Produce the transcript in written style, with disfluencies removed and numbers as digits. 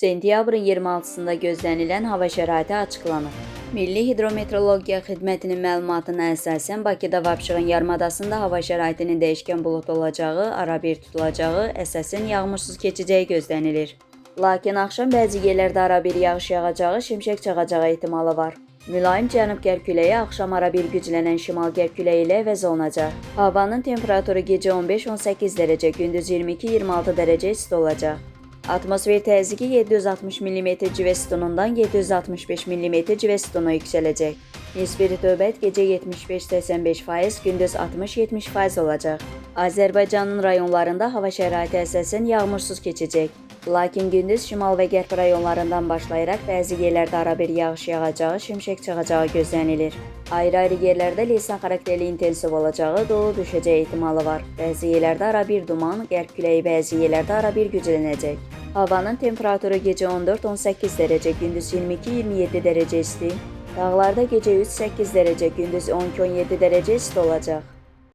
Sentyabrın 26-sında gözlənilən hava şəraiti açıqlanıb. Milli Hidrometeorologiya Xidmətinin məlumatına əsasən Bakıda və Abşeron yarımadasında hava şəraitinin dəyişkən buludlu olacağı, arabir tutulacağı, əsasən yağmursuz keçəcəyi gözlənilir. Lakin axşam bəzi yerlərdə arabir yağış yağacağı, şimşək çaxacağı ehtimalı var. Mülayim cənub-qərb küləyi axşam arabir güclənən şimal-qərb küləyi ilə əvəz olunacaq. Havanın temperaturu gecə 15-18 dərəcə, gündüz 22-26 dərəcə isti olacaq. Atmosfer təzyiqi 760 mm civə sütunundan 765 mm civə sütuna yüksələcək. Nisbi rütubət gecə 75-85%, gündüz 60-70% olacaq. Azərbaycanın rayonlarında hava şəraiti əsasən yağmursuz keçəcək. Lakin gündüz şimal və qərb rayonlarından başlayaraq bəzi yerlərdə arabir yağış yağacağı, şimşək çaxacağı gözlənilir. Ayrı-ayrı yerlərdə leysan xarakterli intensiv olacağı, dolu düşəcəyi ehtimalı var. Bəzi yerlərdə arabir duman, qərb küləyi bəzi yerlərdə arabir güclənəcək. Havanın temperaturu gecə 14-18 dərəcə, gündüz 22-27 dərəcə isti. Dağlarda gecə 3-8 dərəcə, gündüz 12-17 dərəcə isti olacaq.